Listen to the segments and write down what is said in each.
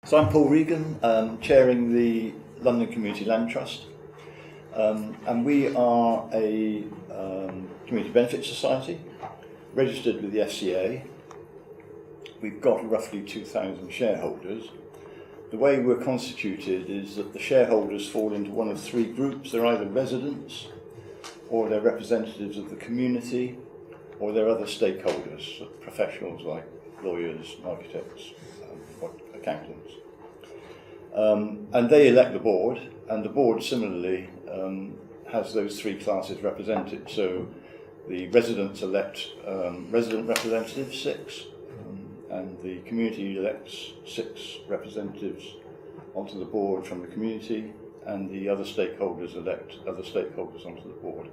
So I'm Paul Regan, chairing the London Community Land Trust, and we are a community benefit society registered with the FCA. We've got roughly 2,000 shareholders. The way we're constituted is that the shareholders fall into one of three groups. They're either residents, or they're representatives of the community, or they're other stakeholders, professionals like lawyers, architects, accountants. And they elect the board, and the board similarly has those three classes represented. So the residents elect resident representatives, 6, and the community elects 6 representatives onto the board from the community, and the other stakeholders elect other stakeholders onto the board.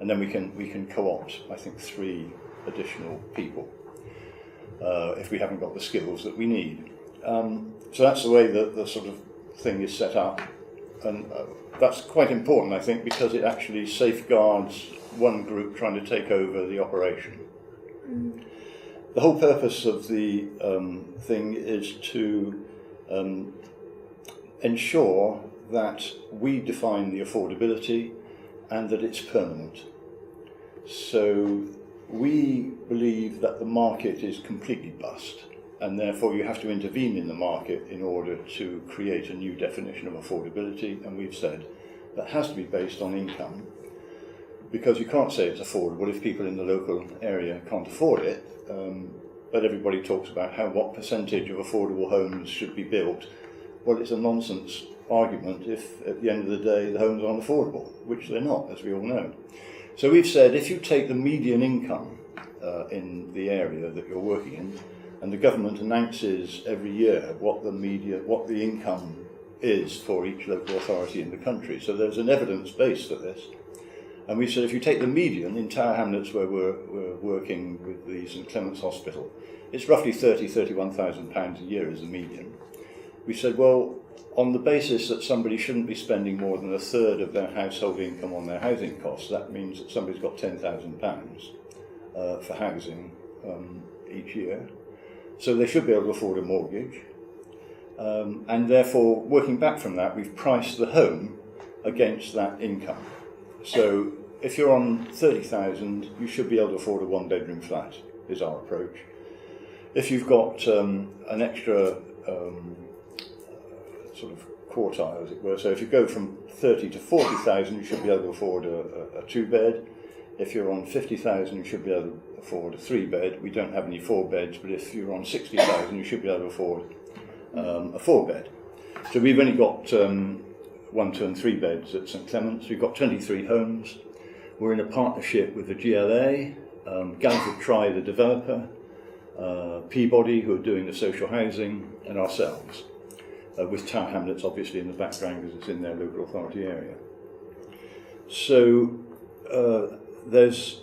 And then we can co-opt, I think, 3 additional people if we haven't got the skills that we need. So that's the way that the sort of thing is set up, and that's quite important, I think, because it actually safeguards one group trying to take over the operation. The whole purpose of the thing is to ensure that we define the affordability and that it's permanent. So we believe that the market is completely bust, and therefore you have to intervene in the market in order to create a new definition of affordability, and we've said that has to be based on income, because you can't say it's affordable if people in the local area can't afford it. But everybody talks about what percentage of affordable homes should be built. Well, it's a nonsense argument if at the end of the day the homes aren't affordable, which they're not, as we all know. So we've said if you take the median income in the area that you're working in, and the government announces every year what the income is for each local authority in the country. So there's an evidence base for this. And we said if you take the median in Tower Hamlets, where we're working with the St Clement's Hospital, it's roughly £31,000 a year is the median. We said, well, on the basis that somebody shouldn't be spending more than 1/3 of their household income on their housing costs, that means that somebody's got £10,000 for housing each year. So they should be able to afford a mortgage. And therefore, working back from that, we've priced the home against that income. So if you're on 30,000, you should be able to afford a 1-bedroom flat, is our approach. If you've got an extra sort of quartile, as it were, so if you go from 30 to 40,000, you should be able to afford a 2-bed. If you're on 50,000, you should be able to afford a 3-bed. We don't have any 4-beds, but if you're on 60,000, you should be able to afford a 4-bed. So we've only got 1, 2 and 3 beds at St Clement's. We've got 23 homes. We're in a partnership with the GLA, Galliford Try, the developer, Peabody, who are doing the social housing, and ourselves, with Tower Hamlets obviously in the background because it's in their local authority area. So there's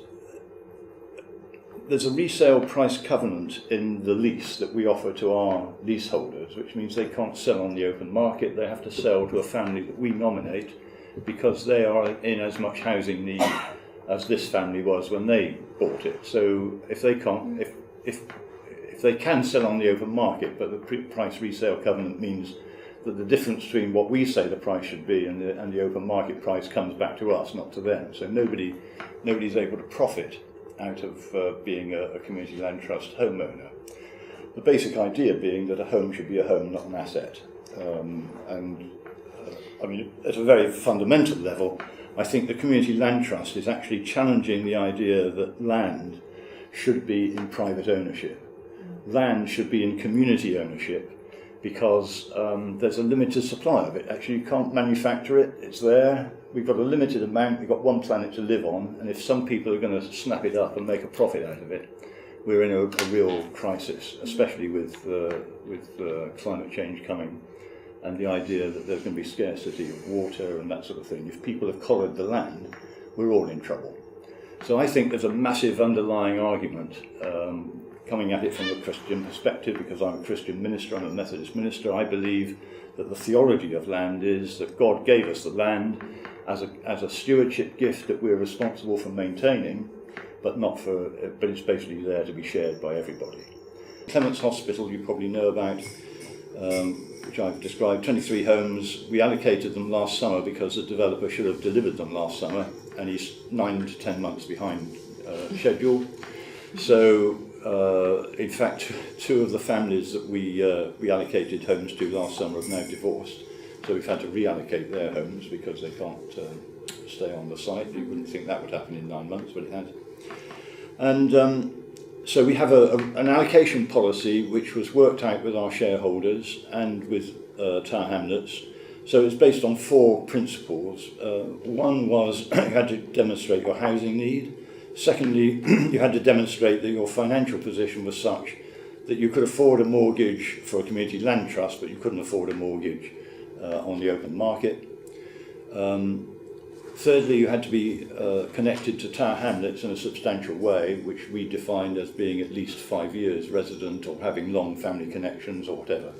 a resale price covenant in the lease that we offer to our leaseholders, which means they can't sell on the open market. They have to sell to a family that we nominate because they are in as much housing need as this family was when they bought it. So if they can't, if they can sell on the open market, but the price resale covenant means that the difference between what we say the price should be and the open market price comes back to us, not to them. So nobody's able to profit out of being a community land trust homeowner. The basic idea being that a home should be a home, not an asset. I mean, at a very fundamental level, I think the community land trust is actually challenging the idea that land should be in private ownership. Land should be in community ownership because there's a limited supply of it. Actually, you can't manufacture it, it's there. We've got a limited amount, we've got one planet to live on, and if some people are going to snap it up and make a profit out of it, we're in a real crisis, especially with climate change coming and the idea that there's going to be scarcity of water and that sort of thing. If people have collared the land, we're all in trouble. So I think there's a massive underlying argument coming at it from a Christian perspective, because I'm a Christian minister, I'm a Methodist minister. I believe that the theology of land is that God gave us the land as a stewardship gift that we're responsible for maintaining, but it's basically there to be shared by everybody. Clement's Hospital, you probably know about, which I've described, 23 homes. We allocated them last summer because the developer should have delivered them last summer, and he's 9 to 10 months behind schedule. So, in fact, two of the families that we allocated homes to last summer have now divorced. So we've had to reallocate their homes because they can't stay on the site. You wouldn't think that would happen in 9 months, but it has. And so we have an allocation policy which was worked out with our shareholders and with Tower Hamlets. So it's based on 4 principles. One was you had to demonstrate your housing need. Secondly, you had to demonstrate that your financial position was such that you could afford a mortgage for a community land trust, but you couldn't afford a mortgage on the open market. Thirdly, you had to be connected to Tower Hamlets in a substantial way, which we defined as being at least 5 years resident or having long family connections or whatever.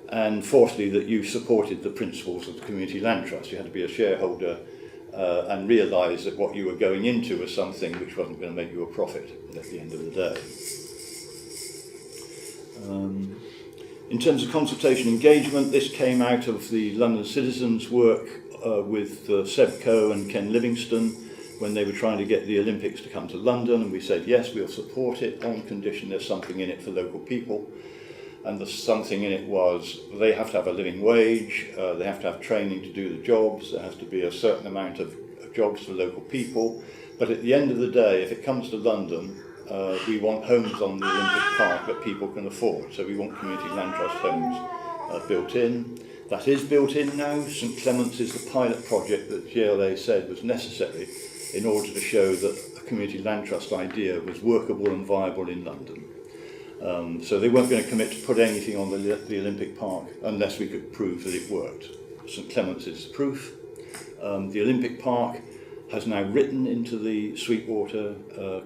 And fourthly, that you supported the principles of the Community Land Trust. You had to be a shareholder and realise that what you were going into was something which wasn't going to make you a profit at the end of the day. In terms of consultation engagement, this came out of the London Citizens work with Seb Coe and Ken Livingston when they were trying to get the Olympics to come to London, and we said yes, we'll support it on condition there's something in it for local people. And the something in it was they have to have a living wage, they have to have training to do the jobs, there has to be a certain amount of jobs for local people. But at the end of the day, if it comes to London, we want homes on the Olympic Park that people can afford. So we want Community Land Trust homes built in. That is built in now. St Clement's is the pilot project that GLA said was necessary in order to show that a Community Land Trust idea was workable and viable in London. So they weren't going to commit to put anything on the Olympic Park unless we could prove that it worked. St Clement's is proof. The Olympic Park has now written into the Sweetwater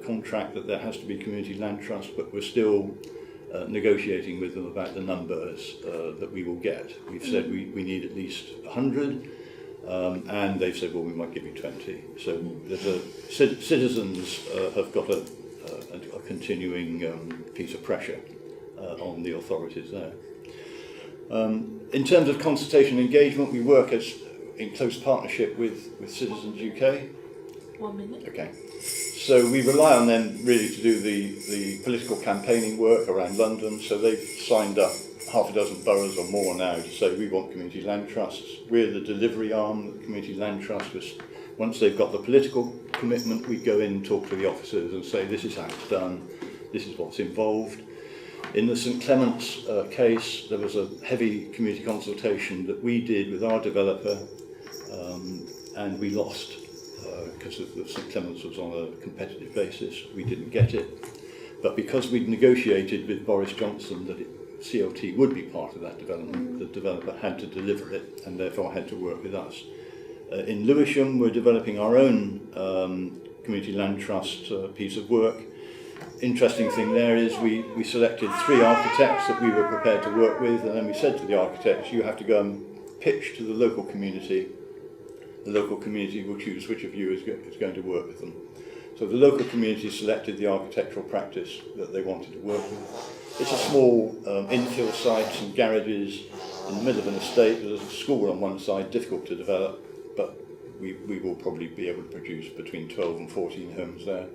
contract that there has to be Community Land Trust, but we're still negotiating with them about the numbers that we will get. We've said we need at least 100, and they've said, well, we might give you 20. So there's citizens have got a continuing piece of pressure on the authorities there. In terms of consultation engagement, we work in close partnership with Citizens UK. 1 minute. Okay. So we rely on them really to do the political campaigning work around London. So they've signed up half a dozen boroughs or more now to say we want Community Land Trusts. We're the delivery arm of the Community Land Trust. Once they've got the political commitment, we go in and talk to the officers and say this is how it's done, this is what's involved. In the St Clement's case, there was a heavy community consultation that we did with our developer, and we lost because St Clement's was on a competitive basis. We didn't get it. But because we'd negotiated with Boris Johnson that CLT would be part of that development, the developer had to deliver it and therefore had to work with us. In Lewisham, we're developing our own Community Land Trust piece of work. Interesting thing there is we selected 3 architects that we were prepared to work with, and then we said to the architects, you have to go and pitch to the local community. The local community will choose which of you is going to work with them. So the local community selected the architectural practice that they wanted to work with. It's a small infill site, some garages in the middle of an estate. There's a school on one side, difficult to develop, but we will probably be able to produce between 12 and 14 homes there.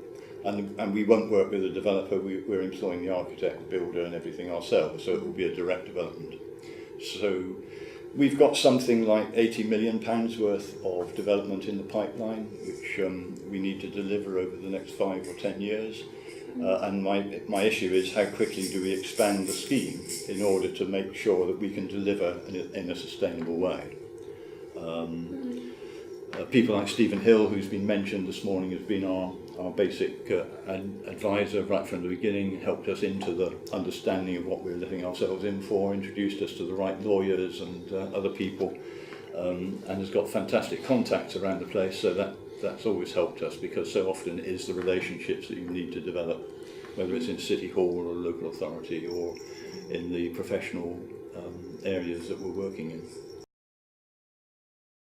And we won't work with a developer, we're employing the architect, builder and everything ourselves, so it will be a direct development. So we've got something like £80 million worth of development in the pipeline, which we need to deliver over the next 5 or 10 years. And my issue is how quickly do we expand the scheme in order to make sure that we can deliver in a sustainable way. People like Stephen Hill, who's been mentioned this morning, has been our basic advisor right from the beginning, helped us into the understanding of what we're letting ourselves in for, introduced us to the right lawyers and other people, and has got fantastic contacts around the place, so that's always helped us, because so often it is the relationships that you need to develop, whether it's in City Hall or local authority or in the professional areas that we're working in.